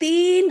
3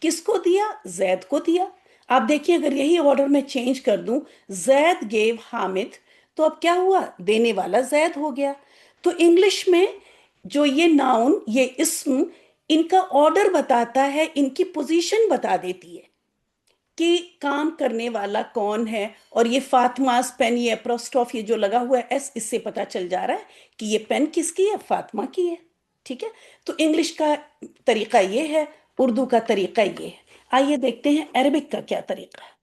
کس کو دیا؟ زید کو دیا۔ آپ دیکھیں اگر یہی آرڈر میں چینج کر دوں، زید گیو حامد، تو اب کیا ہوا؟ دینے والا زید ہو گیا۔ تو انگلش میں جو یہ ناؤن، یہ اسم، ان کا آرڈر بتاتا ہے، ان کی پوزیشن بتا دیتی ہے کہ کام کرنے والا کون ہے۔ اور یہ فاطمہ's پین، یہ اپروسٹروف یہ جو لگا ہوا ہے ایس، اس سے پتا چل جا رہا ہے کہ یہ پین کس کی ہے؟ فاطمہ کی ہے۔ ٹھیک ہے؟ تو انگلش کا طریقہ یہ ہے، اردو کا طریقہ یہ ہے۔ آئیے دیکھتے ہیں عربک کا کیا طریقہ ہے۔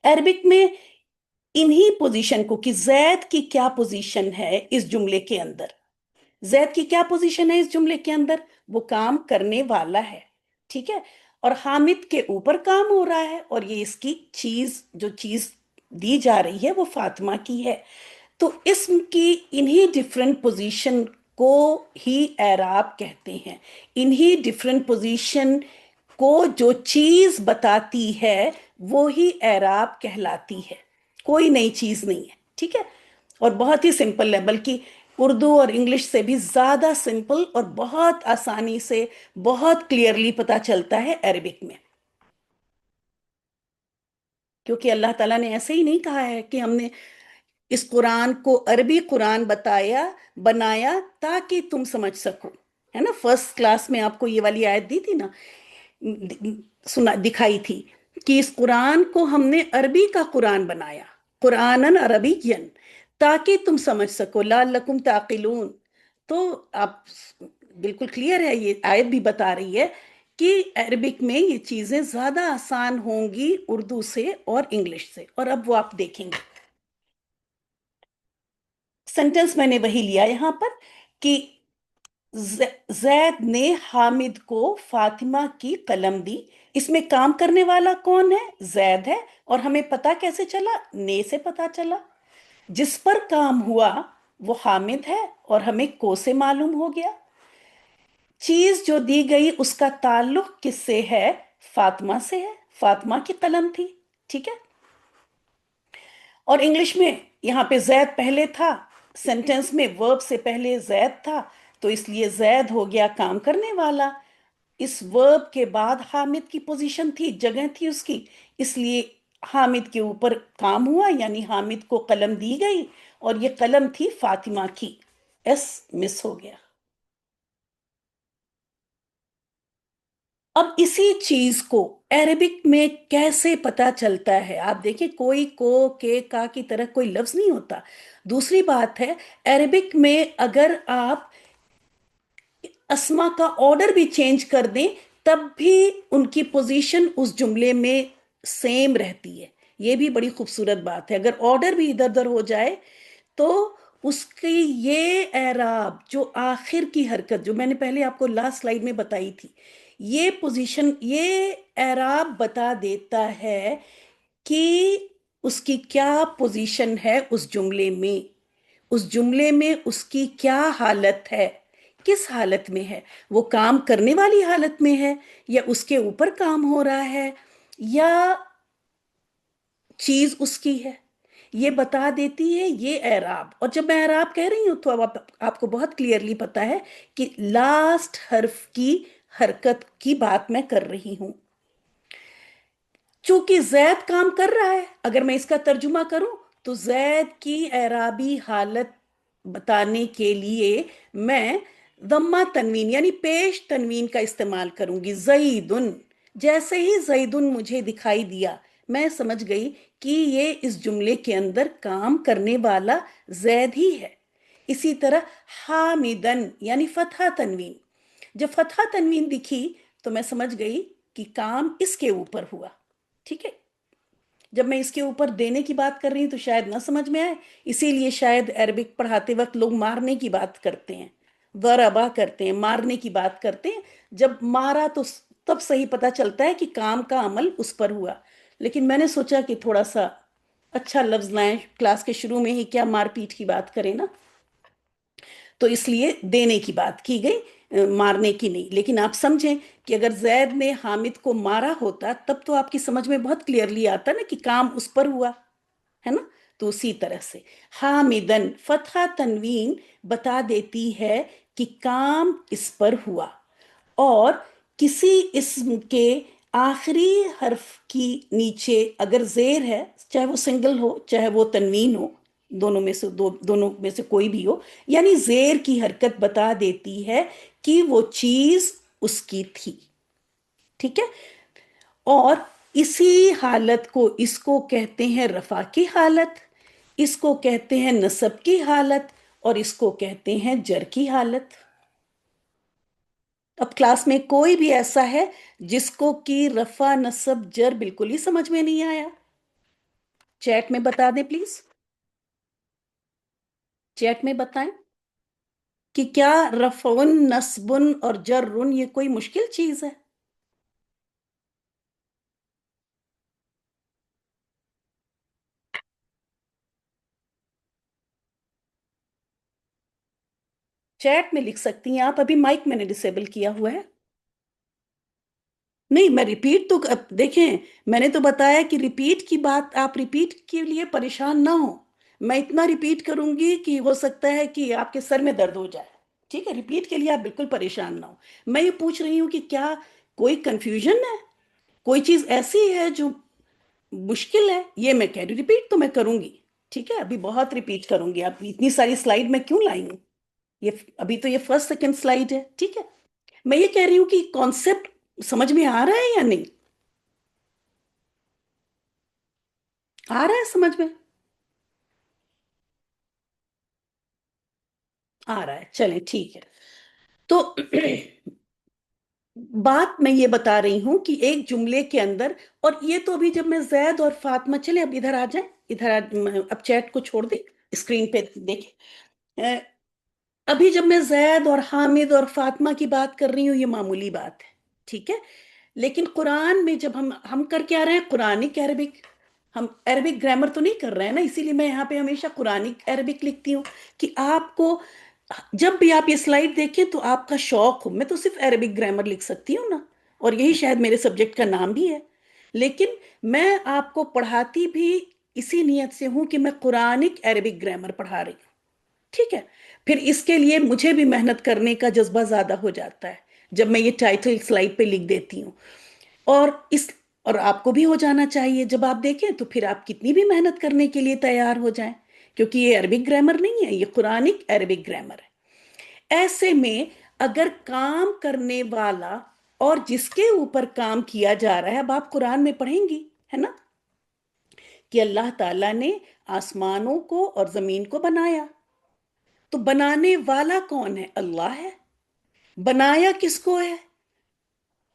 عربک میں انہی پوزیشن کو، کہ زید کی کیا پوزیشن ہے اس جملے کے اندر، زید کی کیا پوزیشن ہے اس جملے کے اندر؟ وہ کام کرنے والا ہے۔ ٹھیک ہے؟ اور حامد کے اوپر کام ہو رہا ہے، اور یہ اس کی چیز، جو چیز دی جا رہی ہے وہ فاطمہ کی ہے۔ تو اسم کی انہی ڈفرنٹ پوزیشن کو ہی اعراب کہتے ہیں۔ انہی ڈفرنٹ پوزیشن کو جو چیز بتاتی ہے وہی اعراب کہلاتی ہے، کوئی نئی چیز نہیں ہے۔ ٹھیک ہے؟ اور بہت ہی سمپل ہے، بلکہ اردو اور انگلش سے بھی زیادہ سمپل، اور بہت آسانی سے، بہت کلیئرلی پتا چلتا ہے عربک میں، کیونکہ اللہ تعالیٰ نے ایسے ہی نہیں کہا ہے کہ ہم نے اس قرآن کو عربی قرآن بنایا تاکہ تم سمجھ سکو، ہے نا؟ فرسٹ کلاس میں آپ کو یہ والی آیت دی تھی نا، دکھائی تھی کہ اس قرآن کو ہم نے عربی کا قرآن بنایا، قرآنن عربین، تاکہ تم سمجھ سکو، لعلکم تعقلون۔ تو آپ بالکل کلیئر ہے، یہ آیت بھی بتا رہی ہے کہ عربک میں یہ چیزیں زیادہ آسان ہوں گی اردو سے اور انگلش سے۔ اور اب وہ آپ دیکھیں گے سینٹنس میں نے وہی لیا یہاں پر کہ زید نے حامد کو فاطمہ کی قلم دی۔ اس میں کام کرنے والا کون ہے؟ زید ہے۔ اور ہمیں پتا کیسے چلا؟ نے سے پتا چلا۔ جس پر کام ہوا وہ حامد ہے، اور ہمیں کو سے معلوم ہو گیا۔ چیز جو دی گئی اس کا تعلق کس سے ہے؟ فاطمہ سے ہے، فاطمہ کی قلم تھی۔ ٹھیک ہے؟ اور انگلش میں یہاں پہ زید پہلے تھا، سینٹنس میں ورب سے پہلے زید تھا، تو اس لیے زید ہو گیا کام کرنے والا۔ اس ورب کے بعد حامد کی پوزیشن تھی، جگہ تھی اس کی، اس لیے حامد کے اوپر کام ہوا، یعنی حامد کو قلم دی گئی، اور یہ قلم تھی فاطمہ کی۔ ایس مس ہو گیا۔ اب اسی چیز کو عربک میں کیسے پتا چلتا ہے؟ آپ دیکھیں کوئی کو کے کا کی طرح کوئی لفظ نہیں ہوتا۔ دوسری بات ہے، عربک میں اگر آپ اسما کا آرڈر بھی چینج کر دیں تب بھی ان کی پوزیشن اس جملے میں سیم رہتی ہے۔ یہ بھی بڑی خوبصورت بات ہے، اگر آرڈر بھی ادھر ادھر ہو جائے تو اس کی یہ اعراب، جو آخر کی حرکت جو میں نے پہلے آپ کو لاسٹ سلائیڈ میں بتائی تھی، یہ پوزیشن، یہ اعراب بتا دیتا ہے کہ اس کی کیا پوزیشن ہے اس جملے میں، اس جملے میں اس کی کیا حالت ہے، کس حالت میں ہے؟ وہ کام کرنے والی حالت میں ہے، یا اس کے اوپر کام ہو رہا ہے، یا چیز اس کی ہے؟ یہ بتا دیتی ہے یہ اعراب۔ اور جب میں اعراب کہہ رہی ہوں تو اب آپ کو بہت کلیئرلی پتا ہے کہ لاسٹ حرف کی حرکت کی بات میں کر رہی ہوں۔ چونکہ زید کام کر رہا ہے، اگر میں اس کا ترجمہ کروں تو زید کی اعرابی حالت بتانے کے لیے میں ضمہ تنوین یعنی پیش تنوین کا استعمال کروں گی، زیدن۔ جیسے ہی زیدن مجھے دکھائی دیا، میں سمجھ گئی کہ یہ اس جملے کے اندر کام کرنے والا زید ہی ہے۔ اسی طرح حامدن یعنی فتحہ تنوین، جب فتحہ تنوین دکھی تو میں سمجھ گئی کہ کام اس کے اوپر ہوا۔ ٹھیک ہے؟ جب میں اس کے اوپر دینے کی بات کر رہی ہوں تو شاید نہ سمجھ میں آئے، اسی لیے شاید عربک پڑھاتے وقت لوگ مارنے کی بات کرتے ہیں، ضربہ کرتے ہیں، مارنے کی بات کرتے ہیں۔ جب مارا تو تب صحیح پتا چلتا ہے کہ کام کا عمل اس پر ہوا۔ لیکن میں نے سوچا کہ تھوڑا سا اچھا لفظ لائیں، کلاس کے شروع میں ہی کیا مار پیٹ کی بات کریں نا، تو اس لیے دینے کی بات کی گئی، مارنے کی نہیں۔ لیکن آپ سمجھیں کہ اگر زید نے حامد کو مارا ہوتا تب تو آپ کی سمجھ میں بہت کلیئرلی آتا نا کہ کام اس پر ہوا ہے نا۔ تو اسی طرح سے حامدن فتحہ تنوین بتا دیتی ہے کہ کام اس پر ہوا، اور کسی اسم کے آخری حرف کی نیچے اگر زیر ہے، چاہے وہ سنگل ہو چاہے وہ تنوین ہو، دونوں میں سے کوئی بھی ہو، یعنی زیر کی حرکت بتا دیتی ہے کہ وہ چیز اس کی تھی، ٹھیک ہے؟ اور اسی حالت کو، اس کو کہتے ہیں رفع کی حالت، اس کو کہتے ہیں نصب کی حالت، اور اس کو کہتے ہیں جر کی حالت۔ اب کلاس میں کوئی بھی ایسا ہے جس کو کہ رفع نصب جر بالکل ہی سمجھ میں نہیں آیا؟ چیٹ میں بتا دیں پلیز، چیٹ میں بتائیں کہ کیا رفع نصب اور جر یہ کوئی مشکل چیز ہے؟ چیٹ میں لکھ سکتی ہیں آپ، ابھی مائک میں نے ڈسیبل کیا ہوا ہے۔ نہیں، میں ریپیٹ تو اب دیکھیں، میں نے تو بتایا کہ ریپیٹ کی بات، آپ ریپیٹ کے لیے پریشان نہ ہو، میں اتنا ریپیٹ کروں گی کہ ہو سکتا ہے کہ آپ کے سر میں درد ہو جائے، ٹھیک ہے؟ ریپیٹ کے لیے آپ بالکل پریشان نہ ہو۔ میں یہ پوچھ رہی ہوں کہ کیا کوئی کنفیوژن ہے، کوئی چیز ایسی ہے جو مشکل ہے؟ یہ میں کہہ رہی ہوں، ریپیٹ تو میں کروں گی، ٹھیک ہے؟ ابھی بہت ریپیٹ کروں گی، اب اتنی ساری سلائیڈ میں کیوں لائی ہوں؟ یہ ابھی تو یہ فرسٹ سیکنڈ سلائیڈ ہے، ٹھیک ہے؟ میں یہ کہہ رہی ہوں کہ کانسیپٹ سمجھ میں آ رہا ہے یا نہیں؟ آ رہا ہے سمجھ میں؟ آ رہا ہے، چلیں ٹھیک ہے۔ تو بات میں یہ بتا رہی ہوں کہ ایک جملے کے اندر، اور یہ تو ابھی جب میں زید اور فاطمہ، چلیں اب ادھر آ جائیں، اب چیٹ کو چھوڑ دیں، اسکرین پہ دیکھیں، ابھی جب میں زید اور حامد اور فاطمہ کی بات کر رہی ہوں یہ معمولی بات ہے، ٹھیک ہے؟ لیکن قرآن میں جب ہم کر کے آ رہے ہیں قرآنک عربک، ہم عربک گرامر تو نہیں کر رہے ہیں نا، اسی لیے میں یہاں پہ ہمیشہ قرآنک عربک لکھتی ہوں کہ آپ کو جب بھی آپ یہ سلائیڈ دیکھیں تو آپ کا شوق ہو۔ میں تو صرف عربک گرامر لکھ سکتی ہوں نا، اور یہی شاید میرے سبجیکٹ کا نام بھی ہے، لیکن میں آپ کو پڑھاتی بھی اسی نیت سے ہوں کہ میں قرآنک عربک گرامر پڑھا رہی ہوں، ٹھیک ہے؟ پھر اس کے لیے مجھے بھی محنت کرنے کا جذبہ زیادہ ہو جاتا ہے جب میں یہ ٹائٹل سلائیڈ پہ لکھ دیتی ہوں، اور اور آپ کو بھی ہو جانا چاہیے، جب آپ دیکھیں تو پھر آپ کتنی بھی محنت کرنے کے لیے تیار ہو جائیں، کیونکہ یہ عربک گرامر نہیں ہے، یہ قرآنک عربک گرامر ہے۔ ایسے میں اگر کام کرنے والا اور جس کے اوپر کام کیا جا رہا ہے، اب آپ قرآن میں پڑھیں گی ہے نا کہ اللہ تعالیٰ نے آسمانوں کو اور زمین کو بنایا، تو بنانے والا کون ہے؟ اللہ ہے۔ بنایا کس کو ہے؟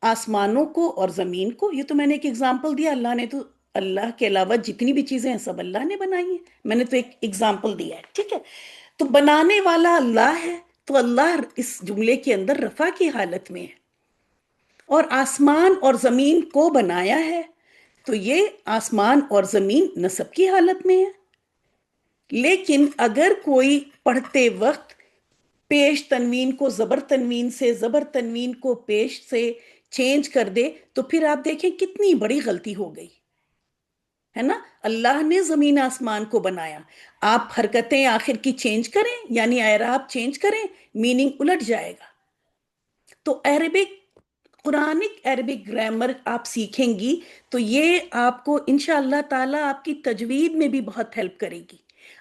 آسمانوں کو اور زمین کو۔ یہ تو میں نے ایک اگزامپل دیا، اللہ نے تو، اللہ کے علاوہ جتنی بھی چیزیں ہیں سب اللہ نے بنائی ہیں، میں نے تو ایک اگزامپل دیا ہے، ٹھیک ہے؟ تو بنانے والا اللہ ہے، تو اللہ اس جملے کے اندر رفع کی حالت میں ہے، اور آسمان اور زمین کو بنایا ہے، تو یہ آسمان اور زمین نصب کی حالت میں ہے۔ لیکن اگر کوئی پڑھتے وقت پیش تنوین کو زبر تنوین سے، زبر تنوین کو پیش سے چینج کر دے، تو پھر آپ دیکھیں کتنی بڑی غلطی ہو گئی ہے نا۔ اللہ نے زمین آسمان کو بنایا، آپ حرکتیں آخر کی چینج کریں، یعنی اعراب چینج کریں، میننگ الٹ جائے گا۔ تو عربک، قرآنک عربک گرامر آپ سیکھیں گی تو یہ آپ کو انشاءاللہ تعالی آپ کی تجوید میں بھی بہت ہیلپ کرے گی۔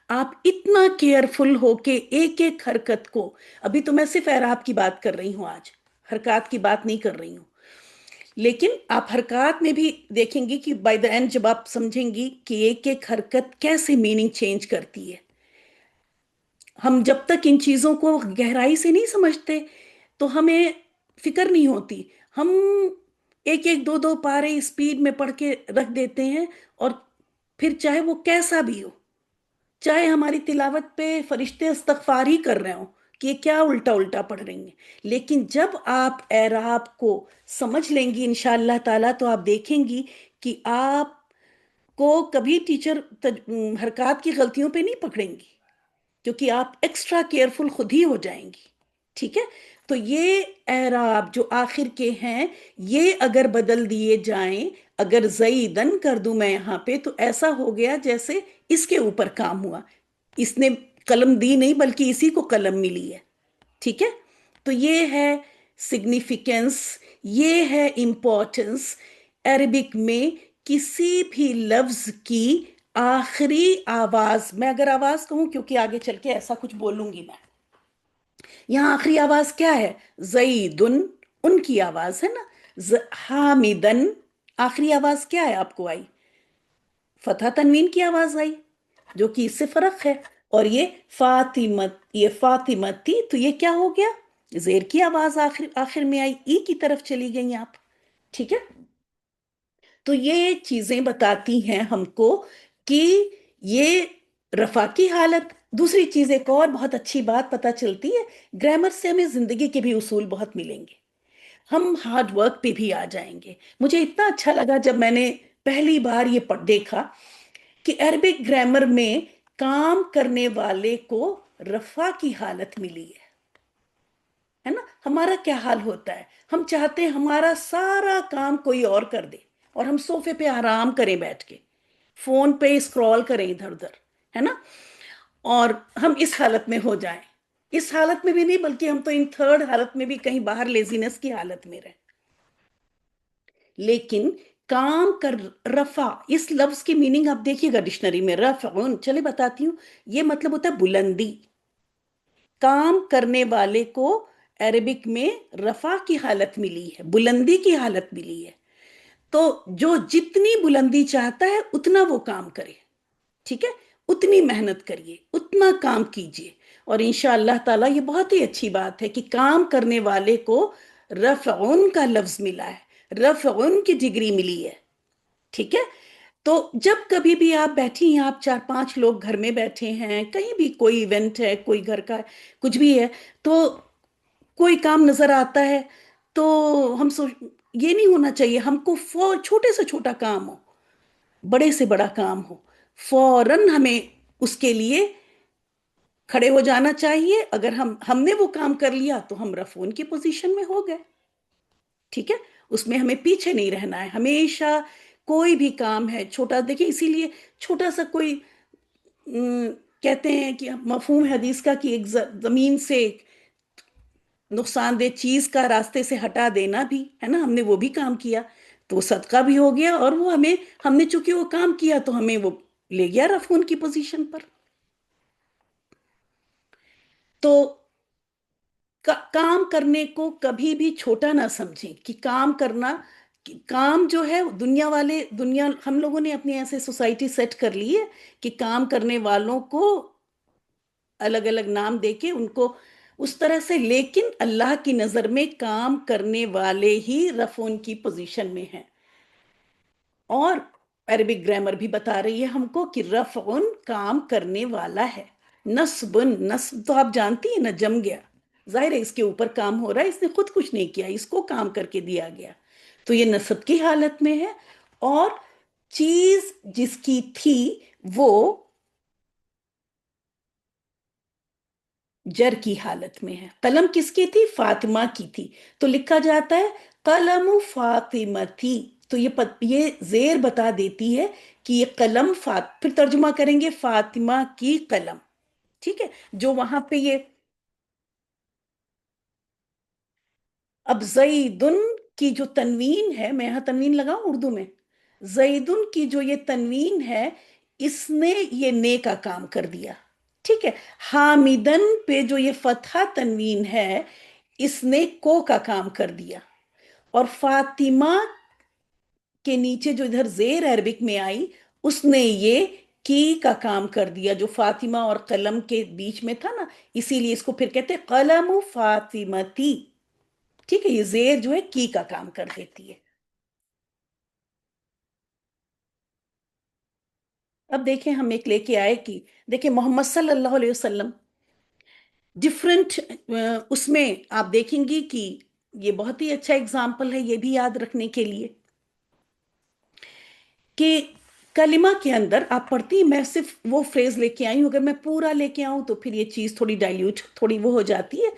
آپ اتنا کیئرفل ہو کے ایک ایک حرکت کو، ابھی تو میں صرف اعراب کی بات کر رہی ہوں آج، حرکات کی بات نہیں کر رہی ہوں، لیکن آپ حرکات میں بھی دیکھیں گی کہ بائی دا اینڈ جب آپ سمجھیں گی کہ ایک ایک حرکت کیسے میننگ چینج کرتی ہے، ہم جب تک ان چیزوں کو گہرائی سے نہیں سمجھتے تو ہمیں فکر نہیں ہوتی، ہم ایک ایک دو دو پارے اسپیڈ میں پڑھ کے رکھ دیتے ہیں، اور پھر چاہے وہ کیسا بھی ہو، چاہے ہماری تلاوت پہ فرشتے استغفار ہی کر رہے ہوں کہ یہ کیا الٹا الٹا پڑھ رہی ہیں، لیکن جب آپ اعراب کو سمجھ لیں گی انشاءاللہ تعالی تو آپ دیکھیں گی کہ آپ کو کبھی ٹیچر حرکات کی غلطیوں پہ نہیں پکڑیں گی، کیونکہ آپ ایکسٹرا کیئرفل خود ہی ہو جائیں گی، ٹھیک ہے؟ تو یہ اعراب جو آخر کے ہیں، یہ اگر بدل دیے جائیں، اگر زیدن کر دوں میں یہاں پہ، تو ایسا ہو گیا جیسے اس کے اوپر کام ہوا، اس نے قلم دی نہیں بلکہ اسی کو قلم ملی ہے، ٹھیک ہے؟ تو یہ ہے سگنیفیکنس، یہ ہے امپورٹنس عربک میں کسی بھی لفظ کی آخری آواز، میں اگر آواز کہوں کیونکہ آگے چل کے ایسا کچھ بولوں گی میں، یہاں آخری آواز کیا ہے؟ زیدن، ان کی آواز ہے نا، حامدن، آخری آواز کیا ہے آپ کو آئی؟ فتح تنوین کی آواز آئی، جو کہ اس سے فرق ہے۔ اور یہ فاطمت، یہ فاطمت تھی تو یہ کیا ہو گیا؟ زیر کی آواز آخر آخر میں آئی، ای کی طرف چلی گئی آپ، ٹھیک ہے؟ تو یہ چیزیں بتاتی ہیں ہم کو کہ یہ رفع کی حالت۔ دوسری چیز ایک اور بہت اچھی بات پتہ چلتی ہے، گرامر سے ہمیں زندگی کے بھی اصول بہت ملیں گے، ہم ہارڈ ورک پہ بھی آ جائیں گے۔ مجھے اتنا اچھا لگا جب میں نے پہلی بار یہ دیکھا کہ عربک گرامر میں کام کرنے والے کو رفع کی حالت ملی ہے نا؟ ہمارا کیا حال ہوتا ہے؟ ہم چاہتے ہیں ہمارا سارا کام کوئی اور کر دے اور ہم صوفے پہ آرام کریں بیٹھ کے، فون پہ اسکرول کریں ادھر ادھر، ہے نا؟ اور ہم اس حالت میں ہو جائیں، اس حالت میں بھی نہیں بلکہ ہم تو ان تھرڈ حالت میں بھی کہیں باہر لیزینس کی حالت میں رہیں۔ لیکن کام کر، رفع، اس لفظ کی میننگ آپ دیکھیے گا ڈکشنری میں، رفعن، چلے بتاتی ہوں، یہ مطلب ہوتا ہے بلندی۔ کام کرنے والے کو عربک میں رفع کی حالت ملی ہے، بلندی کی حالت ملی ہے۔ تو جو جتنی بلندی چاہتا ہے اتنا وہ کام کرے، ٹھیک ہے؟ اتنی محنت کریے، اتنا کام کیجیے، اور انشاءاللہ تعالیٰ یہ بہت ہی اچھی بات ہے کہ کام کرنے والے کو رفعن کا لفظ ملا ہے، رفعن کی ڈگری ملی ہے، ٹھیک ہے؟ تو جب کبھی بھی آپ بیٹھی ہیں، آپ چار پانچ لوگ گھر میں بیٹھے ہیں، کہیں بھی کوئی ایونٹ ہے، کوئی گھر کا کچھ بھی ہے، تو کوئی کام نظر آتا ہے تو ہم یہ نہیں ہونا چاہیے ہم کو چھوٹے سے چھوٹا کام ہو، بڑے سے بڑا کام ہو، فوراً ہمیں اس کے لیے کھڑے ہو جانا چاہیے۔ اگر ہم نے وہ کام کر لیا تو ہم رفعون کی پوزیشن میں ہو گئے، ٹھیک ہے؟ اس میں ہمیں پیچھے نہیں رہنا ہے ہمیشہ۔ کوئی بھی کام ہے چھوٹا، دیکھیں اسی لیے چھوٹا سا کوئی کہتے ہیں کہ مفہوم حدیث کا کہ ایک زمین سے نقصان دہ چیز کا راستے سے ہٹا دینا بھی ہے نا، ہم نے وہ بھی کام کیا تو وہ صدقہ بھی ہو گیا، اور وہ ہم نے چونکہ وہ کام کیا تو ہمیں وہ لے گیا رفعون کی پوزیشن پر۔ تو کام کرنے کو کبھی بھی چھوٹا نہ سمجھیں، کہ کام کرنا، کام جو ہے دنیا ہم لوگوں نے اپنی ایسے سوسائٹی سیٹ کر لی ہے کہ کام کرنے والوں کو الگ الگ نام دے کے ان کو اس طرح سے، لیکن اللہ کی نظر میں کام کرنے والے ہی رفعون کی پوزیشن میں ہیں۔ اور عربک گرامر بھی بتا رہی ہے ہم کو کہ رفعن کام کرنے والا ہے، نصبن، نصب تو آپ جانتی ہیں نا، جم گیا، ظاہر ہے اس کے اوپر کام ہو رہا ہے، اس نے خود کچھ نہیں کیا، اس کو کام کر کے دیا گیا، تو یہ نصب کی حالت میں ہے۔ اور چیز جس کی تھی وہ جر کی حالت میں ہے۔ قلم کس کی تھی؟ فاطمہ کی تھی، تو لکھا جاتا ہے قلم فاطمہ تھی، تو یہ زیر بتا دیتی ہے کہ یہ قلم پھر ترجمہ کریں گے فاطمہ کی قلم، ٹھیک ہے؟ جو وہاں پہ یہ اب زیدن کی جو تنوین ہے، میں یہاں تنوین لگاؤں اردو میں، زیدن کی جو یہ تنوین ہے، اس نے یہ نے کا کام کر دیا، ٹھیک ہے؟ حامدن پہ جو یہ فتحہ تنوین ہے، اس نے کو کا کام کر دیا، اور فاطمہ کے نیچے جو ادھر زیر عربک میں آئی، اس نے یہ کی کا کام کر دیا، جو فاطمہ اور قلم کے بیچ میں تھا نا، اسی لیے اس کو پھر کہتے ہیں قلم فاطمتی، ٹھیک ہے؟ یہ زیر جو ہے کی کا کام کر دیتی ہے۔ اب دیکھیں ہم ایک لے کے آئے کہ دیکھیں محمد صلی اللہ علیہ وسلم ڈفرنٹ، اس میں آپ دیکھیں گی کہ یہ بہت ہی اچھا اگزامپل ہے یہ بھی یاد رکھنے کے لیے کہ کلمہ کے اندر آپ پڑھتی، میں صرف وہ فریز لے کے آئی ہوں، اگر میں پورا لے کے آؤں تو پھر یہ چیز تھوڑی ڈائلیوٹ، تھوڑی وہ ہو جاتی ہے،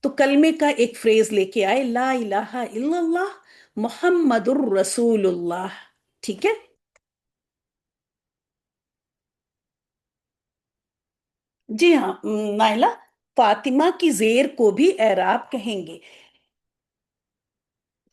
تو کلمے کا ایک فریز لے کے آئے، لا الہ الا اللہ محمد الرسول اللہ، ٹھیک ہے؟ جی ہاں نائلہ، فاطمہ کی زیر کو بھی اعراب کہیں گے،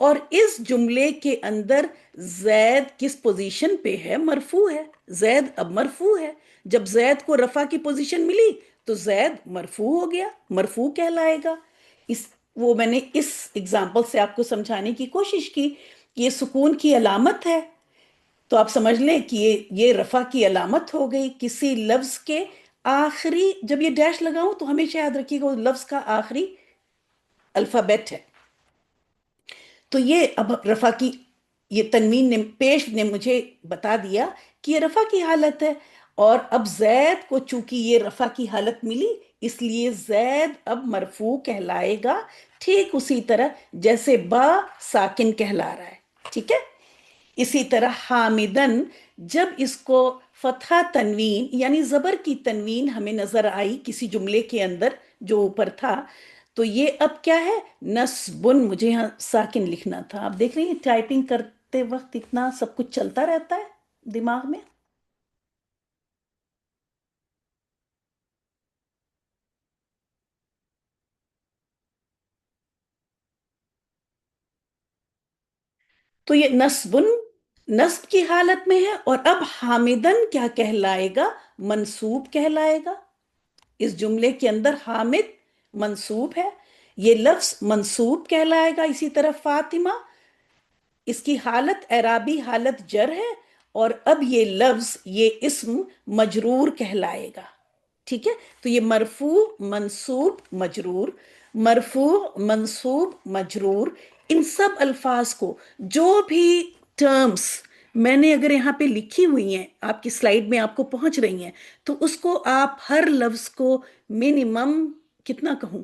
اور اس جملے کے اندر زید کس پوزیشن پہ ہے؟ مرفوع ہے، زید اب مرفوع ہے۔ جب زید کو رفع کی پوزیشن ملی تو زید مرفوع ہو گیا، مرفوع کہلائے گا۔ اس وہ میں نے اس اگزامپل سے آپ کو سمجھانے کی کوشش کی کہ یہ سکون کی علامت ہے، تو آپ سمجھ لیں کہ یہ رفع کی علامت ہو گئی۔ کسی لفظ کے آخری جب یہ ڈیش لگاؤں تو ہمیشہ یاد رکھیے گا وہ لفظ کا آخری الفابیٹ ہے۔ تو یہ اب رفع کی، یہ تنوین نے پیش نے مجھے بتا دیا کہ یہ رفع کی حالت ہے، اور اب زید کو چونکہ یہ رفع کی حالت ملی اس لیے زید اب مرفوع کہلائے گا، ٹھیک اسی طرح جیسے با ساکن کہلا رہا ہے، ٹھیک ہے۔ اسی طرح حامدن، جب اس کو فتحہ تنوین یعنی زبر کی تنوین ہمیں نظر آئی کسی جملے کے اندر جو اوپر تھا، تو یہ اب کیا ہے؟ نصبن، مجھے یہاں ساکن لکھنا تھا، آپ دیکھ رہی ہیں ٹائپنگ کرتے وقت اتنا سب کچھ چلتا رہتا ہے دماغ میں۔ تو یہ نصبن نصب کی حالت میں ہے، اور اب حامدن کیا کہلائے گا؟ منصوب کہلائے گا۔ اس جملے کے اندر حامد منصوب ہے، یہ لفظ منصوب کہلائے گا۔ اسی طرح فاطمہ، اس کی حالت اعرابی حالت جر ہے، اور اب یہ لفظ یہ اسم مجرور کہلائے گا، ٹھیک ہے۔ تو یہ مرفوع منصوب مجرور، مرفوع منصوب مجرور، ان سب الفاظ کو جو بھی ٹرمز میں نے اگر یہاں پہ لکھی ہوئی ہیں آپ کی سلائیڈ میں آپ کو پہنچ رہی ہیں، تو اس کو آپ ہر لفظ کو منیمم کتنا کہوں؟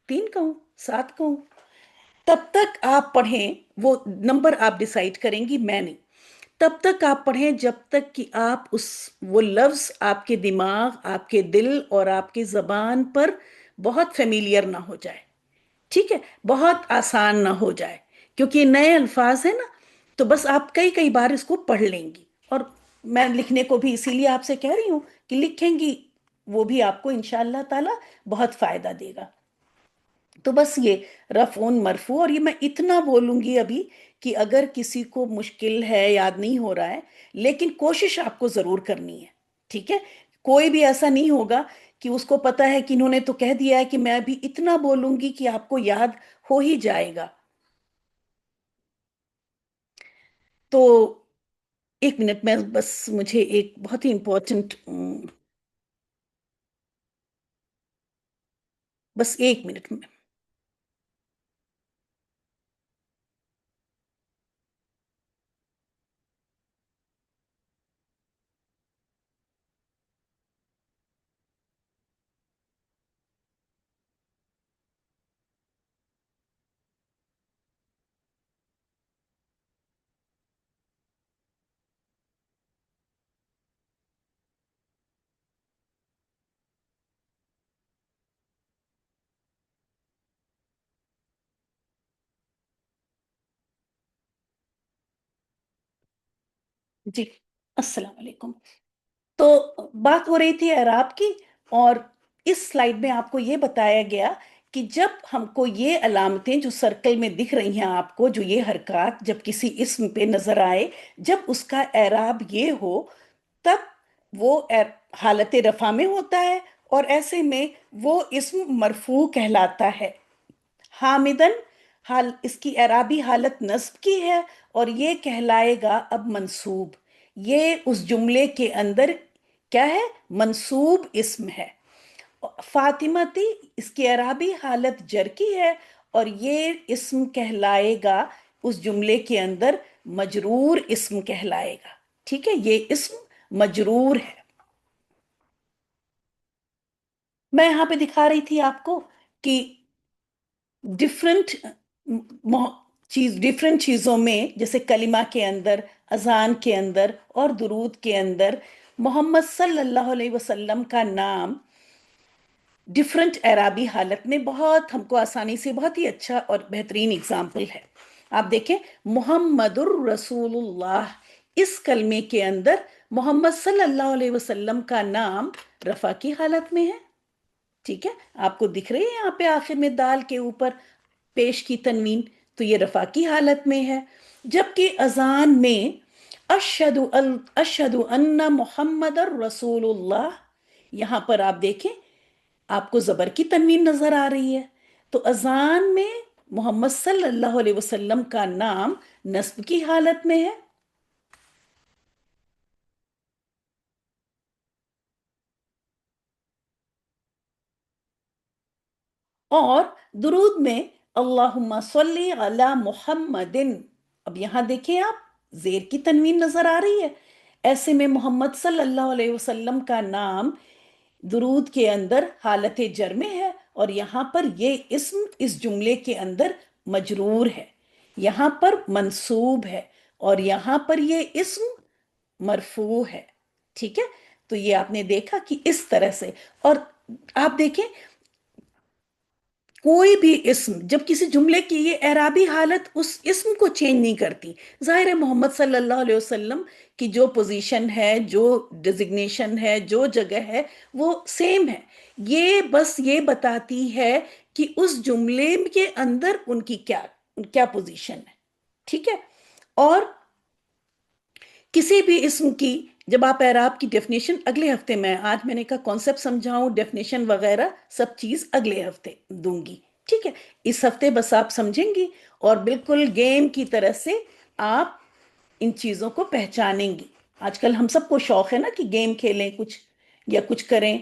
3 کہوں؟ 7 کہوں؟ تب تک آپ پڑھیں، وہ نمبر آپ ڈیسائیڈ کریں گی، میں نہیں۔ تب تک آپ پڑھیں جب تک کہ آپ وہ لفظ آپ کے دماغ، آپ کے دل اور آپ کی زبان پر بہت فیملیئر نہ ہو جائے، ٹھیک ہے، بہت آسان نہ ہو جائے، کیونکہ یہ نئے الفاظ ہیں نا، تو بس آپ کئی کئی بار اس کو پڑھ لیں گی، اور میں لکھنے کو بھی اسی لیے آپ سے کہہ رہی ہوں کہ لکھیں گی، وہ بھی آپ کو انشاءاللہ تعالی بہت فائدہ دے گا۔ تو بس یہ رفعون مرفوع، اور یہ میں اتنا بولوں گی ابھی کہ اگر کسی کو مشکل ہے، یاد نہیں ہو رہا ہے، لیکن کوشش آپ کو ضرور کرنی ہے، ٹھیک ہے۔ کوئی بھی ایسا نہیں ہوگا کہ اس کو پتا ہے کہ انہوں نے تو کہہ دیا ہے کہ میں ابھی اتنا بولوں گی کہ آپ کو یاد ہو ہی جائے گا۔ تو 1 منٹ میں بس، مجھے ایک بہت ہی امپورٹنٹ، بس 1 منٹ میں۔ جی، السلام علیکم۔ تو بات ہو رہی تھی اعراب کی، اور اس سلائیڈ میں آپ کو یہ بتایا گیا کہ جب ہم کو یہ علامتیں جو سرکل میں دکھ رہی ہیں آپ کو، جو یہ حرکات جب کسی اسم پہ نظر آئے، جب اس کا اعراب یہ ہو، تب وہ حالت رفع میں ہوتا ہے، اور ایسے میں وہ اسم مرفوع کہلاتا ہے۔ حامدن، اس کی اعرابی حالت نصب کی ہے، اور یہ کہلائے گا اب منصوب۔ یہ اس جملے کے اندر کیا ہے؟ منصوب اسم ہے۔ فاطمتی، اس کی اعرابی حالت جر کی ہے، اور یہ اسم کہلائے گا اس جملے کے اندر مجرور اسم کہلائے گا، ٹھیک ہے، یہ اسم مجرور ہے۔ میں یہاں پہ دکھا رہی تھی آپ کو کہ ڈفرنٹ ڈفرنٹ چیزوں میں، جیسے کلمہ کے اندر، اذان کے اندر اور درود کے اندر محمد صلی اللہ علیہ وسلم کا نام ڈفرنٹ اعرابی حالت میں بہت ہم کو آسانی سے، بہت ہی اچھا اور بہترین اگزامپل ہے۔ آپ دیکھیں، محمد الرسول اللہ، اس کلمے کے اندر محمد صلی اللہ علیہ وسلم کا نام رفع کی حالت میں ہے، ٹھیک ہے۔ آپ کو دکھ رہی ہے یہاں پہ آخر میں دال کے اوپر پیش کی تنوین، تو یہ رفع کی حالت میں ہے. جبکہ اذان میں اشہد ان محمد رسول اللہ، یہاں پر آپ دیکھیں آپ کو زبر کی تنوین نظر آ رہی ہے. تو اذان میں محمد صلی اللہ علیہ وسلم کا نام نصب کی حالت میں ہے. اور درود میں اللہم صلی علی محمد، اب یہاں دیکھیں آپ زیر کی تنوین نظر آ رہی ہے. ایسے میں محمد صلی اللہ علیہ وسلم کا نام درود کے اندر حالت جر میں ہے، اور یہاں پر یہ اسم اس جملے کے اندر مجرور ہے، یہاں پر منصوب ہے، اور یہاں پر یہ اسم مرفوع ہے. ٹھیک ہے، تو یہ آپ نے دیکھا کہ اس طرح سے. اور آپ دیکھیں کوئی بھی اسم جب کسی جملے کی یہ اعرابی حالت اس اسم کو چینج نہیں کرتی. ظاہر ہے محمد صلی اللہ علیہ وسلم کی جو پوزیشن ہے، جو ڈیزگنیشن ہے، جو جگہ ہے، وہ سیم ہے. یہ بس یہ بتاتی ہے کہ اس جملے کے اندر ان کی کیا پوزیشن ہے. ٹھیک ہے. اور کسی بھی اسم کی جب آپ اعراب کی ڈیفینیشن اگلے ہفتے میں، آج میں نے کہا کانسیپٹ سمجھاؤں، ڈیفینیشن وغیرہ سب چیز اگلے ہفتے دوں گی. ٹھیک ہے، اس ہفتے بس آپ سمجھیں گی اور بالکل گیم کی طرح سے آپ ان چیزوں کو پہچانیں گی. آج کل ہم سب کو شوق ہے نا کہ گیم کھیلیں کچھ یا کچھ کریں،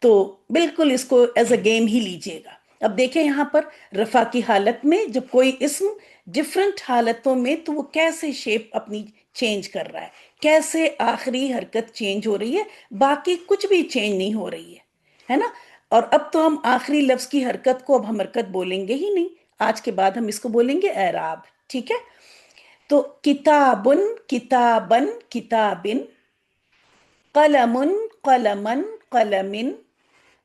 تو بالکل اس کو ایز اے گیم ہی لیجئے گا. اب دیکھیں یہاں پر رفع کی حالت میں جب کوئی اسم ڈفرنٹ حالتوں میں، تو وہ کیسے شیپ اپنی چینج کر رہا ہے، کیسے آخری حرکت چینج ہو رہی ہے، باقی کچھ بھی چینج نہیں ہو رہی ہے نا. اور اب تو ہم آخری لفظ کی حرکت کو اب ہم حرکت بولیں گے ہی نہیں، آج کے بعد ہم اس کو بولیں گے اعراب. ٹھیک ہے. تو کتابن کتابن کتابن، قلم قلمن قلمن،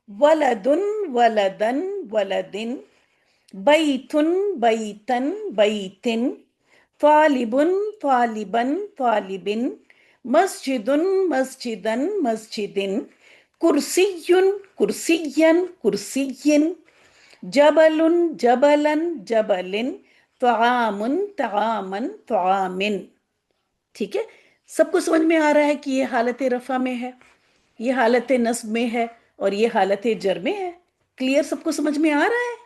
ولدن ولدن ولدن، بیتن بیتن بیتن، طالبن طالبن طالبن، مسجدن مسجدن مسجدن، کرسی کرسین کرسین، جبل جبلن جبلن، طعام طعامن طعامن. ٹھیک ہے، سب کو سمجھ میں آ رہا ہے کہ یہ حالت رفع میں ہے، یہ حالت نصب میں ہے، اور یہ حالت جر میں ہے. کلیئر؟ سب کو سمجھ میں آ رہا ہے؟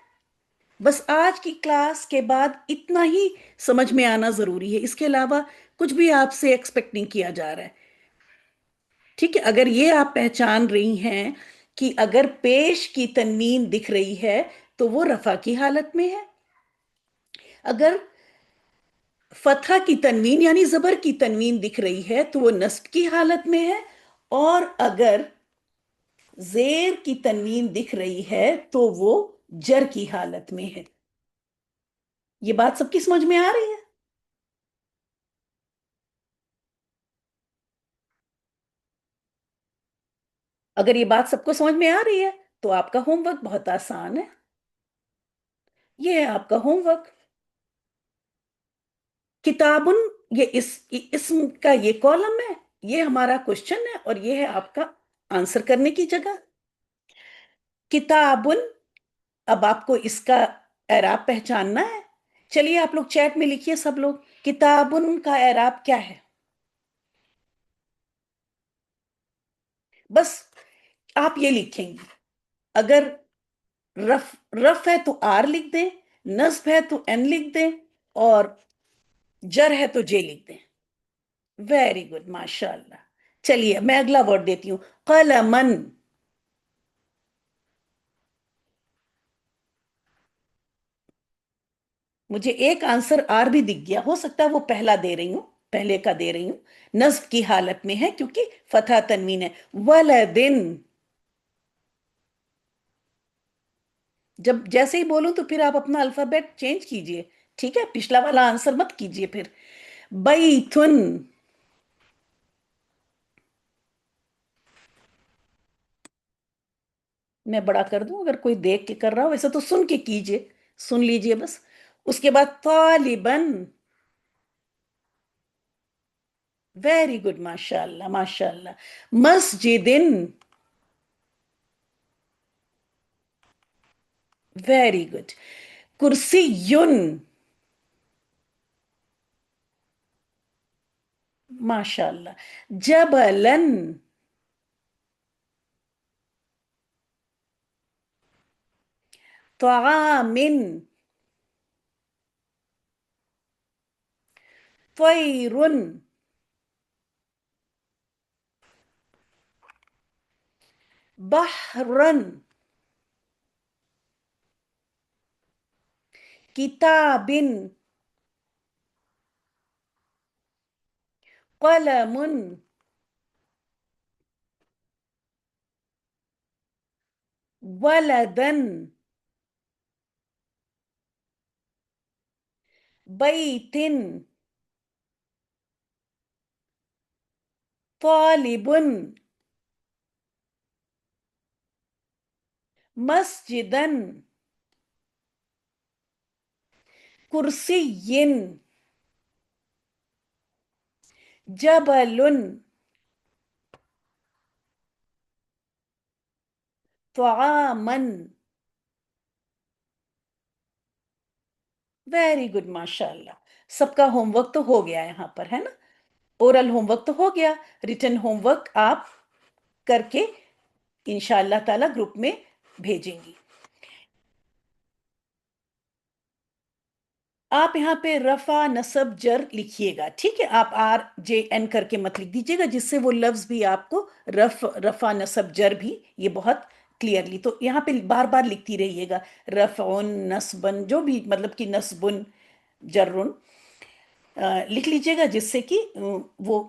بس آج کی کلاس کے بعد اتنا ہی سمجھ میں آنا ضروری ہے، اس کے علاوہ کچھ بھی آپ سے ایکسپیکٹ نہیں کیا جا رہا ہے. ٹھیک ہے، اگر یہ آپ پہچان رہی ہیں کہ اگر پیش کی تنوین دکھ رہی ہے تو وہ رفع کی حالت میں ہے، اگر فتحہ کی تنوین یعنی زبر کی تنوین دکھ رہی ہے تو وہ نصب کی حالت میں ہے، اور اگر زیر کی تنوین دکھ رہی ہے تو وہ جر کی حالت میں ہے. یہ بات سب کی سمجھ میں آ رہی ہے؟ اگر یہ بات سب کو سمجھ میں آ رہی ہے تو آپ کا ہوم ورک بہت آسان ہے. یہ ہے آپ کا ہوم ورک. کتابن یہ اسم کا یہ کالم ہے، یہ ہمارا کوشچن ہے، اور یہ ہے آپ کا آنسر کرنے کی جگہ. کتابن، اب آپ کو اس کا اعراب پہچاننا ہے. چلیے آپ لوگ چیٹ میں لکھیے سب لوگ، کتابن کا اعراب کیا ہے. بس آپ یہ لکھیں گے، اگر رف ہے تو آر لکھ دیں، نصب ہے تو این لکھ دیں، اور جر ہے تو جے لکھ دیں. ویری گڈ، ماشاء اللہ. چلیے میں اگلا ورڈ دیتی ہوں، قلمن. مجھے ایک آنسر آر بھی دکھ گیا، ہو سکتا ہے وہ پہلا دے رہی ہوں، پہلے کا دے رہی ہوں. نصب کی حالت میں ہے کیونکہ فتح تنوین ہے. ولدن، جب جیسے ہی بولوں تو پھر آپ اپنا الفابیٹ چینج کیجئے. ٹھیک ہے، پچھلا والا آنسر مت کیجئے پھر. بیتن، میں بڑا کر دوں اگر کوئی دیکھ کے کر رہا ہو، ویسے تو سن کے کیجئے، سن لیجئے بس. اس کے بعد طالبن. ویری گڈ، ماشاء اللہ ماشاء اللہ. مسجدن. Very good. کرسیون. ماشاء اللہ. جبلن. طعام. طير. بحرا. كتاب. قلم. ولدا. بيت. طالب. مسجدا. كرسي. جبل. طعاما. ویری گڈ ماشاء اللہ. سب کا ہوم ورک تو ہو گیا یہاں پر ہے نا. اورل ہوم ورک تو ہو گیا. ریٹن ہوم ورک آپ کر کے انشاءاللہ تعالی گروپ میں بھیجیں گی. آپ یہاں پہ رفع نصب جر لکھیے گا. ٹھیک ہے. آپ RJN کر کے مت لکھ دیجیے گا، جس سے وہ لفظ بھی آپ کو رفع نصب جر بھی یہ بہت کلیئرلی. تو یہاں پہ بار بار لکھتی رہیے گا. رفع نصبن جو بھی مطلب کہ نصبن جرن لکھ لیجیے گا، جس سے کہ وہ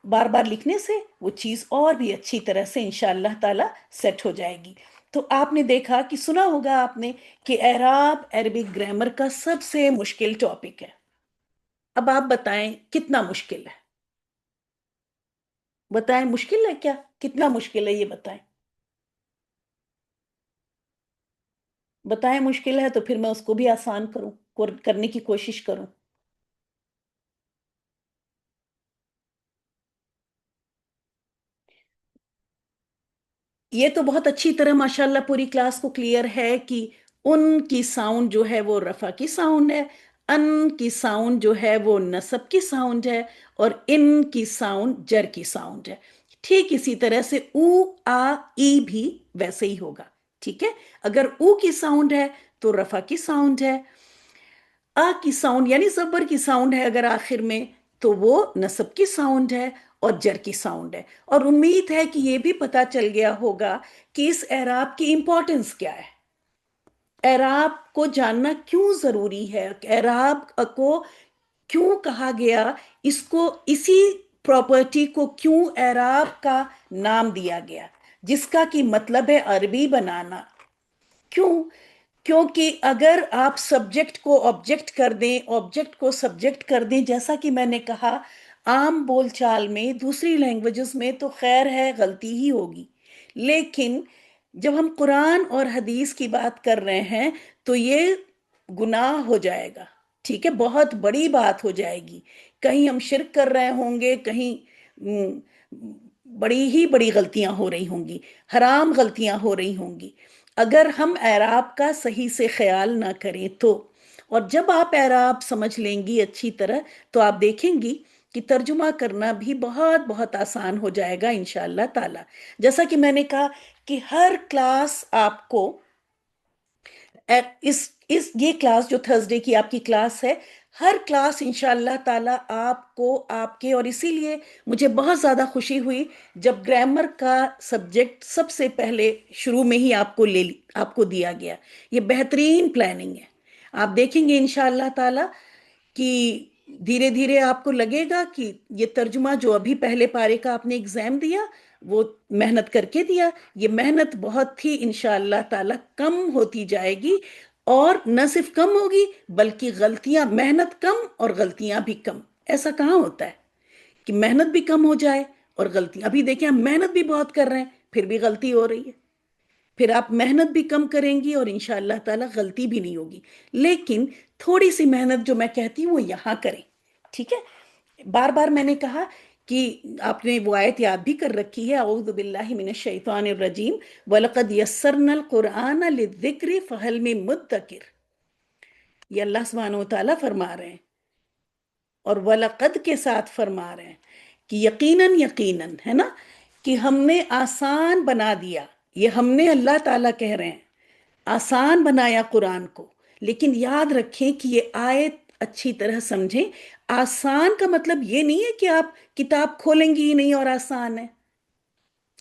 بار بار لکھنے سے وہ چیز اور بھی اچھی طرح سے انشاءاللہ تعالی سیٹ ہو جائے گی. تو آپ نے دیکھا کہ سنا ہوگا آپ نے کہ اعراب عربک گرامر کا سب سے مشکل ٹاپک ہے. اب آپ بتائیں کتنا مشکل ہے. بتائیں مشکل ہے کیا؟ کتنا مشکل ہے یہ بتائیں. بتائیں مشکل ہے تو پھر میں اس کو بھی آسان کروں، کرنے کی کوشش کروں. یہ تو بہت اچھی طرح ماشاءاللہ پوری کلاس کو کلیئر ہے کہ ان کی ساؤنڈ جو ہے وہ رفع کی ساؤنڈ ہے، ان کی ساؤنڈ جو ہے وہ نصب کی ساؤنڈ ہے، اور ان کی ساؤنڈ جر کی ساؤنڈ ہے. ٹھیک اسی طرح سے او آ ای بھی ویسے ہی ہوگا. ٹھیک ہے. اگر او کی ساؤنڈ ہے تو رفع کی ساؤنڈ ہے. آ کی ساؤنڈ یعنی زبر کی ساؤنڈ ہے اگر آخر میں، تو وہ نصب کی ساؤنڈ ہے اور جر کی ساؤنڈ ہے. اور امید ہے کہ یہ بھی پتا چل گیا ہوگا کہ اس اعراب کی امپورٹنس کیا ہے، اعراب کو جاننا کیوں ضروری ہے، اعراب کو کیوں کہا گیا، اس کو اسی پراپرٹی کو کیوں اعراب کا نام دیا گیا، جس کا کہ مطلب ہے عربی بنانا. کیوں؟ کیونکہ اگر آپ سبجیکٹ کو آبجیکٹ کر دیں، آبجیکٹ کو سبجیکٹ کر دیں، جیسا کہ میں نے کہا عام بول چال میں دوسری لینگویجز میں تو خیر ہے غلطی ہی ہوگی، لیکن جب ہم قرآن اور حدیث کی بات کر رہے ہیں تو یہ گناہ ہو جائے گا. ٹھیک ہے. بہت بڑی بات ہو جائے گی. کہیں ہم شرک کر رہے ہوں گے، کہیں بڑی ہی بڑی غلطیاں ہو رہی ہوں گی، حرام غلطیاں ہو رہی ہوں گی اگر ہم اعراب کا صحیح سے خیال نہ کریں تو. اور جب آپ اعراب سمجھ لیں گی اچھی طرح تو آپ دیکھیں گی کہ ترجمہ کرنا بھی بہت بہت آسان ہو جائے گا انشاءاللہ تعالی. جیسا کہ میں نے کہا کہ ہر کلاس آپ کو یہ کلاس جو تھرسڈے کی آپ کی کلاس ہے، ہر کلاس انشاءاللہ تعالی آپ کو آپ کے، اور اسی لیے مجھے بہت زیادہ خوشی ہوئی جب گرامر کا سبجیکٹ سب سے پہلے شروع میں ہی آپ کو دیا گیا. یہ بہترین پلاننگ ہے. آپ دیکھیں گے انشاءاللہ تعالی کہ دھیرے دھیرے آپ کو لگے گا کہ یہ ترجمہ جو ابھی پہلے پارے کا آپ نے ایگزام دیا، وہ محنت کر کے دیا، یہ محنت بہت ہی انشاءاللہ تعالی کم ہوتی جائے گی. اور نہ صرف کم ہوگی بلکہ غلطیاں، محنت کم اور غلطیاں بھی کم. ایسا کہاں ہوتا ہے کہ محنت بھی کم ہو جائے اور غلطی. ابھی دیکھیں ہم محنت بھی بہت کر رہے ہیں پھر بھی غلطی ہو رہی ہے. پھر آپ محنت بھی کم کریں گی اور انشاءاللہ تعالی غلطی بھی نہیں ہوگی. لیکن تھوڑی سی محنت جو میں کہتی ہوں وہ یہاں کریں. ٹھیک ہے. بار بار میں نے کہا کہ آپ نے وہ آیت یاد بھی کر رکھی ہے، اعوذ باللہ من الشیطان الرجیم وَلَقَدْ يَسَّرْنَا الْقُرْآنَ لِلذِّكْرِ فَهَلْ مِن مُدَّكِرٍ. یہ اللہ سبحانہ وتعالیٰ فرما رہے ہیں، اور وَلَقَدْ کے ساتھ فرما رہے ہیں کہ یقیناً یقیناً، ہے نا، کہ ہم نے آسان بنا دیا. یہ ہم نے اللہ تعالیٰ کہہ رہے ہیں، آسان بنایا قرآن کو. لیکن یاد رکھیں کہ یہ آیت اچھی طرح سمجھیں. آسان کا مطلب یہ نہیں ہے کہ آپ کتاب کھولیں گی ہی نہیں اور آسان ہے.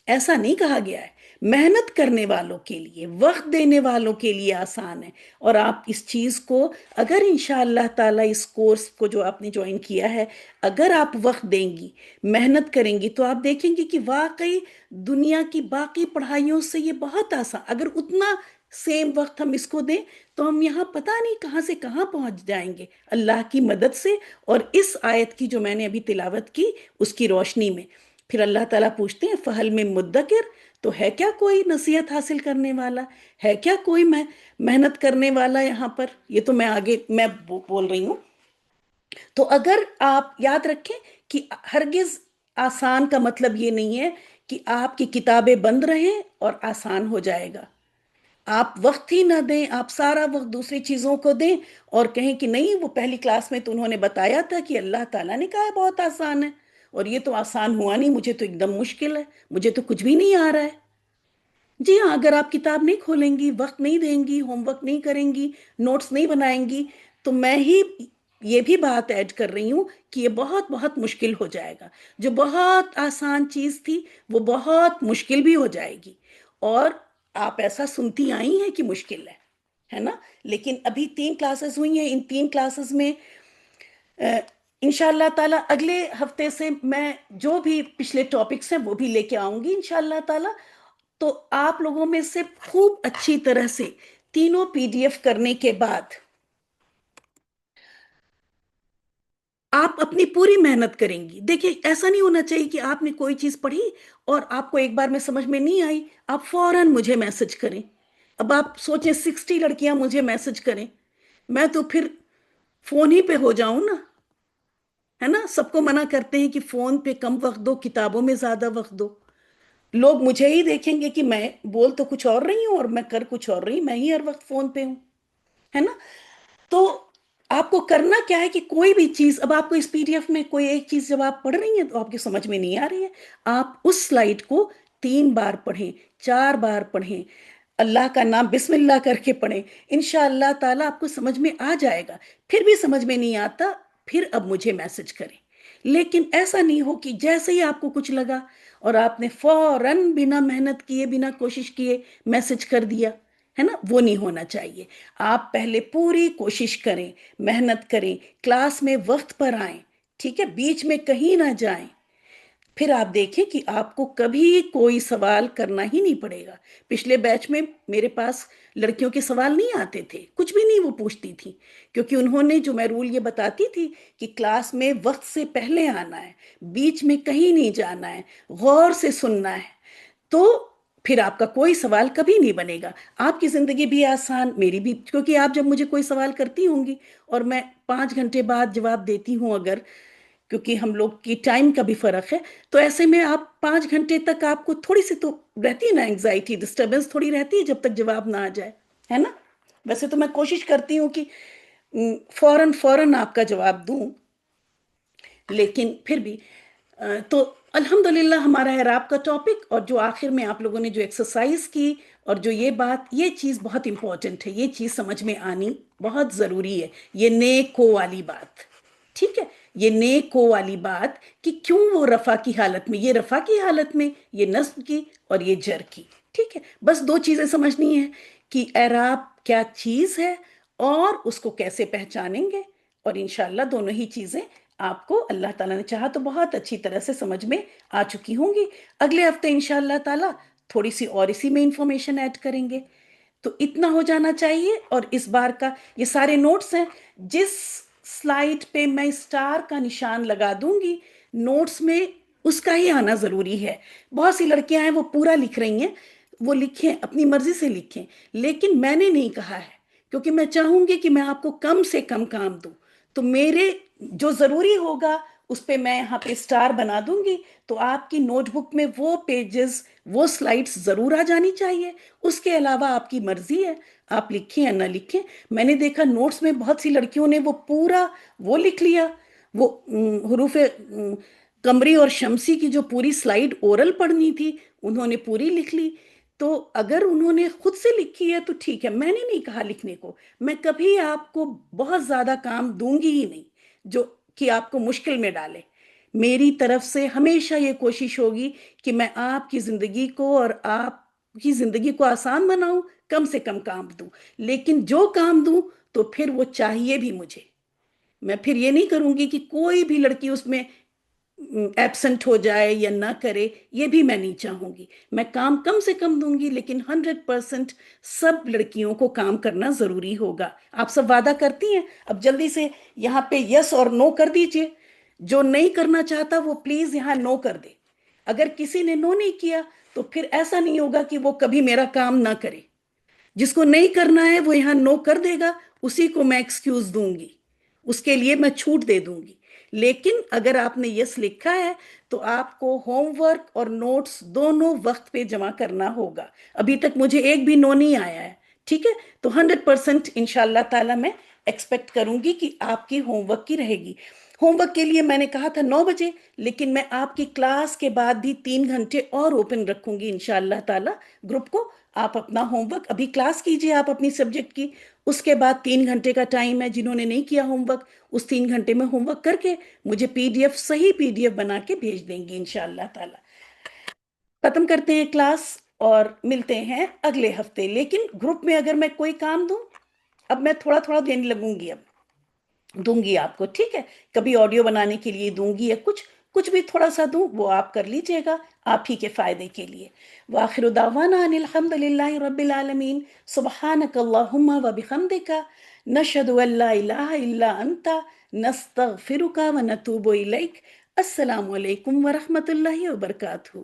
ایسا نہیں کہا گیا ہے. محنت کرنے والوں کے لیے، وقت دینے والوں کے لیے آسان ہے. اور آپ اس چیز کو اگر انشاءاللہ تعالیٰ اس کورس کو جو آپ نے جوائن کیا ہے، اگر آپ وقت دیں گی، محنت کریں گی، تو آپ دیکھیں گی کہ واقعی دنیا کی باقی پڑھائیوں سے یہ بہت آسان. اگر اتنا سیم وقت ہم اس کو دیں تو ہم یہاں پتہ نہیں کہاں سے کہاں پہنچ جائیں گے اللہ کی مدد سے. اور اس آیت کی جو میں نے ابھی تلاوت کی اس کی روشنی میں پھر اللہ تعالیٰ پوچھتے ہیں فہل میں مدکر، تو ہے کیا کوئی نصیحت حاصل کرنے والا، ہے کیا کوئی محنت کرنے والا یہاں پر. یہ تو میں آگے میں بول رہی ہوں. تو اگر آپ یاد رکھیں کہ ہرگز آسان کا مطلب یہ نہیں ہے کہ آپ کی کتابیں بند رہیں اور آسان ہو جائے گا. آپ وقت ہی نہ دیں، آپ سارا وقت دوسری چیزوں کو دیں اور کہیں کہ نہیں وہ پہلی کلاس میں تو انہوں نے بتایا تھا کہ اللہ تعالیٰ نے کہا ہے بہت آسان ہے، اور یہ تو آسان ہوا نہیں، مجھے تو ایک دم مشکل ہے، مجھے تو کچھ بھی نہیں آ رہا ہے. جی ہاں، اگر آپ کتاب نہیں کھولیں گی، وقت نہیں دیں گی، ہوم ورک نہیں کریں گی، نوٹس نہیں بنائیں گی، تو میں ہی یہ بھی بات ایڈ کر رہی ہوں کہ یہ بہت بہت مشکل ہو جائے گا. جو بہت آسان چیز تھی وہ بہت مشکل بھی ہو جائے گی. اور آپ ایسا سنتی آئی ہیں کہ مشکل ہے نا. لیکن ابھی 3 کلاسز ہوئی ہیں. ان 3 کلاسز میں انشاءاللہ تعالیٰ اگلے ہفتے سے میں جو بھی پچھلے ٹاپکس ہیں وہ بھی لے کے آؤں گی انشاءاللہ تعالیٰ. تو آپ لوگوں میں سے خوب اچھی طرح سے تینوں PDF کرنے کے بعد آپ اپنی پوری محنت کریں گی. دیکھیں ایسا نہیں ہونا چاہیے کہ آپ نے کوئی چیز پڑھی اور آپ کو ایک بار میں سمجھ میں نہیں آئی آپ فوراً مجھے میسج کریں. اب آپ سوچیں 60 لڑکیاں مجھے میسج کریں، میں تو پھر فون ہی پہ ہو جاؤں نا، ہے نا. سب کو منع کرتے ہیں کہ فون پہ کم وقت دو، کتابوں میں زیادہ وقت دو. لوگ مجھے ہی دیکھیں گے کہ میں بول تو کچھ اور رہی ہوں اور میں کر کچھ اور رہی ہوں، میں ہی ہر وقت فون پہ ہوں، ہے نا. تو آپ کو کرنا کیا ہے کہ کوئی بھی چیز، اب آپ کو اس PDF میں کوئی ایک چیز جب آپ پڑھ رہی ہیں تو آپ کی سمجھ میں نہیں آ رہی ہے، آپ اس سلائیڈ کو 3 بار پڑھیں، 4 بار پڑھیں، اللہ کا نام بسم اللہ کر کے پڑھیں. انشاءاللہ تعالیٰ آپ کو سمجھ میں آ جائے گا. پھر بھی سمجھ میں نہیں آتا پھر اب مجھے میسج کریں. لیکن ایسا نہیں ہو کہ جیسے ہی آپ کو کچھ لگا اور آپ نے فوراً بنا محنت کیے، بنا کوشش کیے میسج کر دیا، ہے نا. وہ نہیں ہونا چاہیے. آپ پہلے پوری کوشش کریں، محنت کریں، کلاس میں وقت پر آئیں، ٹھیک ہے، بیچ میں کہیں نہ جائیں. پھر آپ دیکھیں کہ آپ کو کبھی کوئی سوال کرنا ہی نہیں پڑے گا. پچھلے بیچ میں میرے پاس لڑکیوں کے سوال نہیں آتے تھے، کچھ بھی نہیں وہ پوچھتی تھی، کیونکہ انہوں نے جو میں رول یہ بتاتی تھی کہ کلاس میں وقت سے پہلے آنا ہے، بیچ میں کہیں نہیں جانا ہے، غور سے سننا ہے. تو پھر آپ کا کوئی سوال کبھی نہیں بنے گا. آپ کی زندگی بھی آسان، میری بھی، کیونکہ آپ جب مجھے کوئی سوال کرتی ہوں گی اور میں 5 گھنٹے بعد جواب دیتی ہوں، اگر کیونکہ ہم لوگ کی ٹائم کا بھی فرق ہے، تو ایسے میں آپ 5 گھنٹے تک آپ کو تھوڑی سی تو رہتی ہے نا انگزائٹی، ڈسٹربنس تھوڑی رہتی ہے جب تک جواب نہ آ جائے، ہے نا. ویسے تو میں کوشش کرتی ہوں کہ فوراً فوراً آپ کا جواب دوں، لیکن پھر بھی تو الحمدللہ ہمارا اعراب کا ٹاپک اور جو آخر میں آپ لوگوں نے جو ایکسرسائز کی اور جو یہ چیز بہت امپورٹنٹ ہے، یہ چیز سمجھ میں آنی بہت ضروری ہے. یہ نیکو والی بات، ٹھیک ہے، یہ نیکو والی بات کہ کیوں وہ رفع کی حالت میں، یہ رفع کی حالت میں، یہ نصب کی اور یہ جر کی. ٹھیک ہے، بس 2 چیزیں سمجھنی ہے کہ اعراب کیا چیز ہے اور اس کو کیسے پہچانیں گے. اور انشاءاللہ دونوں ہی چیزیں آپ کو اللہ تعالیٰ نے چاہا تو بہت اچھی طرح سے سمجھ میں آ چکی ہوں گی. اگلے ہفتے انشاءاللہ تعالیٰ تھوڑی سی اور اسی میں انفارمیشن ایڈ کریں گے. تو اتنا ہو جانا چاہیے. اور اس بار کا یہ سارے نوٹس ہیں، جس سلائیڈ پہ میں اسٹار کا نشان لگا دوں گی نوٹس میں اس کا ہی آنا ضروری ہے. بہت سی لڑکیاں ہیں وہ پورا لکھ رہی ہیں، وہ لکھیں اپنی مرضی سے لکھیں، لیکن میں نے نہیں کہا ہے کیونکہ میں چاہوں گی کہ میں آپ کو کم سے کم کام دوں. تو میرے جو ضروری ہوگا اس پہ میں یہاں پہ اسٹار بنا دوں گی. تو آپ کی نوٹ بک میں وہ پیجز، وہ سلائیڈز ضرور آ جانی چاہیے. اس کے علاوہ آپ کی مرضی ہے، آپ لکھیں یا نہ لکھیں. میں نے دیکھا نوٹس میں بہت سی لڑکیوں نے وہ پورا وہ لکھ لیا، وہ حروف قمری اور شمسی کی جو پوری سلائیڈ اورل پڑھنی تھی انہوں نے پوری لکھ لی. تو اگر انہوں نے خود سے لکھی ہے تو ٹھیک ہے، میں نے نہیں کہا لکھنے کو. میں کبھی آپ کو بہت زیادہ کام دوں گی ہی نہیں جو کہ آپ کو مشکل میں ڈالے. میری طرف سے ہمیشہ یہ کوشش ہوگی کہ میں آپ کی زندگی کو اور آپ کی زندگی کو آسان بناؤں، کم سے کم کام دوں. لیکن جو کام دوں تو پھر وہ چاہیے بھی مجھے. میں پھر یہ نہیں کروں گی کہ کوئی بھی لڑکی اس میں ایبسنٹ ہو جائے یا نہ کرے، یہ بھی میں نہیں چاہوں گی. میں کام کم سے کم دوں گی لیکن 100% سب لڑکیوں کو کام کرنا ضروری ہوگا. آپ سب وعدہ کرتی ہیں؟ اب جلدی سے یہاں پہ یس اور نو کر دیجئے. جو نہیں کرنا چاہتا وہ پلیز یہاں نو کر دے. اگر کسی نے نو نہیں کیا تو پھر ایسا نہیں ہوگا کہ وہ کبھی میرا کام نہ کرے. جس کو نہیں کرنا ہے وہ یہاں نو کر دے گا، اسی کو میں ایکسکیوز دوں گی، اس کے لیے میں چھوٹ دے دوں گی. لیکن اگر آپ نے یس لکھا ہے تو آپ کو ہوم ورک اور نوٹس دونوں وقت پہ جمع کرنا ہوگا. ابھی تک مجھے ایک بھی نو نہیں آیا ہے، ٹھیک ہے؟ تو 100% انشاءاللہ تعالی میں ایکسپیکٹ کروں گی کہ آپ کی ہوم ورک کی رہے گی. ہوم ورک کے لیے میں نے کہا تھا 9 بجے، لیکن میں آپ کی کلاس کے بعد بھی 3 گھنٹے اور اوپن رکھوں گی انشاءاللہ تعالی گروپ کو. آپ اپنا ہوم ورک ابھی کلاس کیجئے آپ اپنی سبجیکٹ کی، اس کے بعد 3 گھنٹے کا ٹائم ہے. جنہوں نے نہیں کیا ہوم ورک اس 3 گھنٹے میں ہوم ورک کر کے مجھے صحیح پی ڈی ایف بنا کے بھیج دیں گی انشاءاللہ تعالی. ختم کرتے ہیں کلاس اور ملتے ہیں اگلے ہفتے. لیکن گروپ میں اگر میں کوئی کام دوں، اب میں تھوڑا تھوڑا دینے لگوں گی، اب دوں گی آپ کو، ٹھیک ہے؟ کبھی آڈیو بنانے کے لیے دوں گی یا کچھ بھی تھوڑا سا دوں، وہ آپ کر لیجئے گا آپ ہی کے فائدے کے لیے. وآخر دعوانا ان الحمد للہ رب العالمین. سبحانک اللہم و بحمدک، نشہد ان لا الہ الا انت، نستغفرک و نتوب الیک. السلام علیکم ورحمۃ اللہ وبرکاتہ.